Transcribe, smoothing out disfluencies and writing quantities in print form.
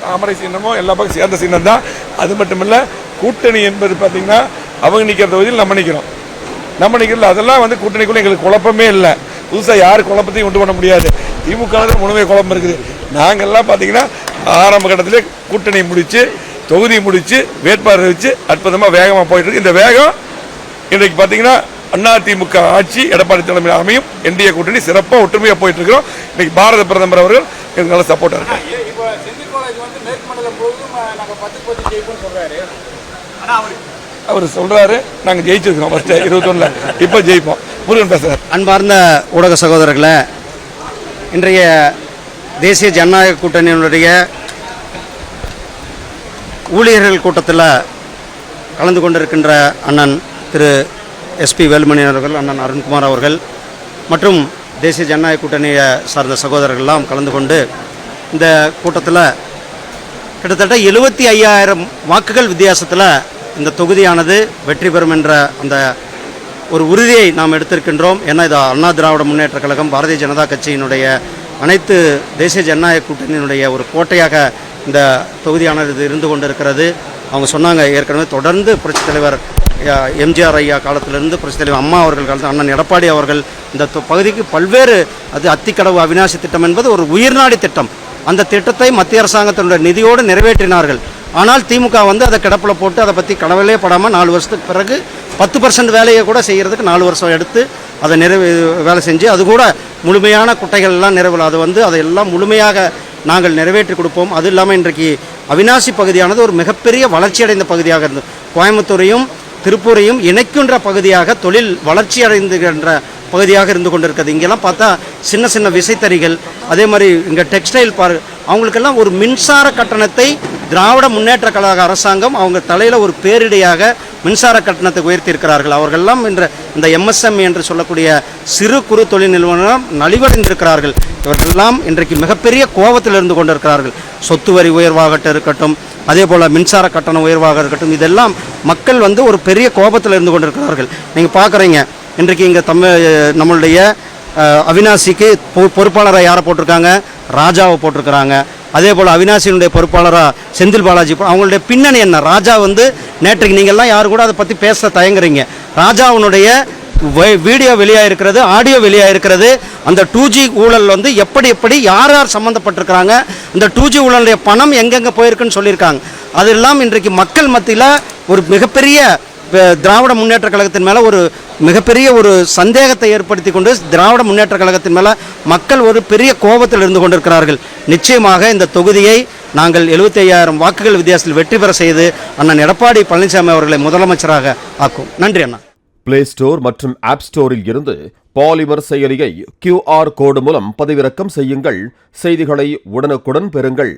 தாமரை சின்னமும் எல்லா பக்கம் சேர்ந்த சின்னம் தான். அது மட்டும் இல்லை, கூட்டணி என்பது பார்த்தீங்கன்னா அவங்க நிற்கிற தொகுதியில் நம்ம நிற்கிறோம். நம்ம நிற்கிறதுல அதெல்லாம் கூட்டணிக்குள்ள எங்களுக்கு குழப்பமே இல்லை. புதுசாக யார் குழப்பத்தையும் கொண்டு பண்ண முடியாது. திமுக முழுமையாக குழப்பம் இருக்குது. நாங்கள்லாம் பார்த்தீங்கன்னா ஆரம்ப கட்டத்திலே கூட்டணி முடித்து தொகுதி முடித்து வேட்பாளர் வச்சு அற்புதமாக வேகமாக போயிட்டு இருக்கு. இந்த வேகம் இன்றைக்கு பார்த்தீங்கன்னா அதிமுக ஆட்சி எடப்பாடி தலைமையில் அமையும். என்டிஏ கூட்டணி சிறப்பாக ஒற்றுமையாக போயிட்டு இருக்கிறோம். இன்னைக்கு பாரத பிரதமர் அவர்கள் எங்களுக்கு நல்ல சப்போர்ட்டாக இருக்காங்க. அவர் சொல்றாரு, நாங்கள் ஜெயிச்சிருக்கோம் ஃபர்ஸ்ட் 21 இப்போ ஜெயிப்போம். முருகன் பேசுறார். அன்பார்ந்த ஊடக சகோதரர்களே, இன்றைய தேசிய ஜனநாயக கூட்டணியினுடைய ஊழியர்கள் கூட்டத்தில் கலந்து கொண்டிருக்கின்ற அண்ணன் திரு எஸ்பி வேலுமணி அவர்கள், அண்ணன் அருண்குமார் அவர்கள் மற்றும் தேசிய ஜனநாயக கூட்டணியை சார்ந்த சகோதரர்கள்லாம் கலந்து கொண்டு இந்த கூட்டத்தில் கிட்டத்தட்ட 75,000 வாக்குகள் வித்தியாசத்தில் இந்த தொகுதியானது வெற்றி பெறும் என்ற அந்த ஒரு உறுதியை நாம் எடுத்திருக்கின்றோம். ஏன்னா இது அண்ணா திராவிட முன்னேற்ற கழகம், பாரதிய ஜனதா கட்சியினுடைய அனைத்து தேசிய ஜனநாயக கூட்டணியினுடைய ஒரு கோட்டையாக இந்த தொகுதியானது இருந்து கொண்டிருக்கிறது. அவங்க சொன்னாங்க, ஏற்கனவே தொடர்ந்து புரட்சித் தலைவர் எம்ஜிஆர் ஐயா காலத்திலிருந்து புரட்சித் தலைவர் அம்மா அவர்கள் காலத்தில் அண்ணன் எடப்பாடி அவர்கள் இந்த பகுதிக்கு பல்வேறு அத்திக்கடவு அவிநாசி திட்டம் என்பது ஒரு உயிர்நாடி திட்டம். அந்த திட்டத்தை மத்திய அரசாங்கத்தினுடைய நிதியோடு நிறைவேற்றினார்கள். ஆனால் திமுக அதை கிடப்பில் போட்டு அதை பற்றி கனவிலே படாமல் 4 வருஷத்துக்கு பிறகு 10% வேலையை கூட செய்கிறதுக்கு 4 வருஷம் எடுத்து அதை வேலை செஞ்சு அது கூட முழுமையான குட்டைகள் எல்லாம் நிறைவில் அதையெல்லாம் முழுமையாக நாங்கள் நிறைவேற்றி கொடுப்போம். அது இல்லாமல் இன்றைக்கு அவிநாசி பகுதியானது ஒரு மிகப்பெரிய வளர்ச்சியடைந்த பகுதியாக இருந்தது. கோயம்புத்தூரையும் திருப்பூரையும் இணைக்கின்ற பகுதியாக, தொழில் வளர்ச்சி அடைந்துகின்ற பகுதியாக இருந்து கொண்டிருக்கிறது. இங்கெல்லாம் பார்த்தா சின்ன சின்ன விசைத்தறிகள், அதே மாதிரி இங்கே டெக்ஸ்டைல் பார்க், அவங்களுக்கெல்லாம் ஒரு மின்சார கட்டணத்தை திராவிட முன்னேற்ற கழக அரசாங்கம் அவங்க தலையில் ஒரு பேரிடையாக மின்சார கட்டணத்தை உயர்த்தியிருக்கிறார்கள். அவர்களெல்லாம் இந்த எம்எஸ்எம்இ என்று சொல்லக்கூடிய சிறு குறு தொழில் நிறுவனம் நலிவடைந்திருக்கிறார்கள். இவர்களெல்லாம் இன்றைக்கு மிகப்பெரிய கோபத்தில் இருந்து கொண்டிருக்கிறார்கள். சொத்து வரி உயர்வாகட்டும் இருக்கட்டும், அதே போல் மின்சார கட்டண உயர்வாக இருக்கட்டும், இதெல்லாம் மக்கள் ஒரு பெரிய கோபத்தில் இருந்து கொண்டிருக்கிறார்கள். நீங்கள் பார்க்குறீங்க, இன்றைக்கு இங்கே நம்மளுடைய அவிநாசிக்கு பொறுப்பாளராக யாரை போட்டிருக்காங்க? ராஜாவை போட்டிருக்கிறாங்க. அதே போல் அவிநாசியினுடைய பொறுப்பாளராக செந்தில் பாலாஜி. அவங்களுடைய பின்னணி என்ன? ராஜா நேற்றைக்கு நீங்கள்லாம் யாரு கூட அதை பற்றி பேச தயங்குறீங்க. ராஜாவுடைய வீடியோ வெளியாக இருக்கிறது, ஆடியோ வெளியாக இருக்கிறது. அந்த 2G ஊழல் எப்படி யார் யார் சம்மந்தப்பட்டிருக்கிறாங்க, அந்த 2G ஊழலுடைய பணம் எங்கெங்கே போயிருக்குன்னு சொல்லியிருக்காங்க. அதெல்லாம் இன்றைக்கு மக்கள் மத்தியில் ஒரு மிகப்பெரிய திராவிட முன்னேற்ற கழகத்தின் மேலே ஒரு மிகப்பெரிய ஒரு சந்தேகத்தை ஏற்படுத்தி கொண்டு திராவிட முன்னேற்ற கழகத்தின் மேலே மக்கள் ஒரு பெரிய கோபத்தில் இருந்து கொண்டிருக்கிறார்கள். நிச்சயமாக இந்த தொகுதியை நாங்கள் 75,000 வாக்குகள் வித்தியாசத்தில் வெற்றி பெற செய்து அண்ணன் எடப்பாடி பழனிசாமி அவர்களை முதலமைச்சராக ஆக்கும். நன்றி அண்ணா. பிளே ஸ்டோர் மற்றும் ஆப் ஸ்டோரில் இருந்து பாலிமர் செயலியை QR கோடு மூலம் பதிவிறக்கம் செய்யுங்கள். செய்திகளை உடனுக்குடன் பெறுங்கள்.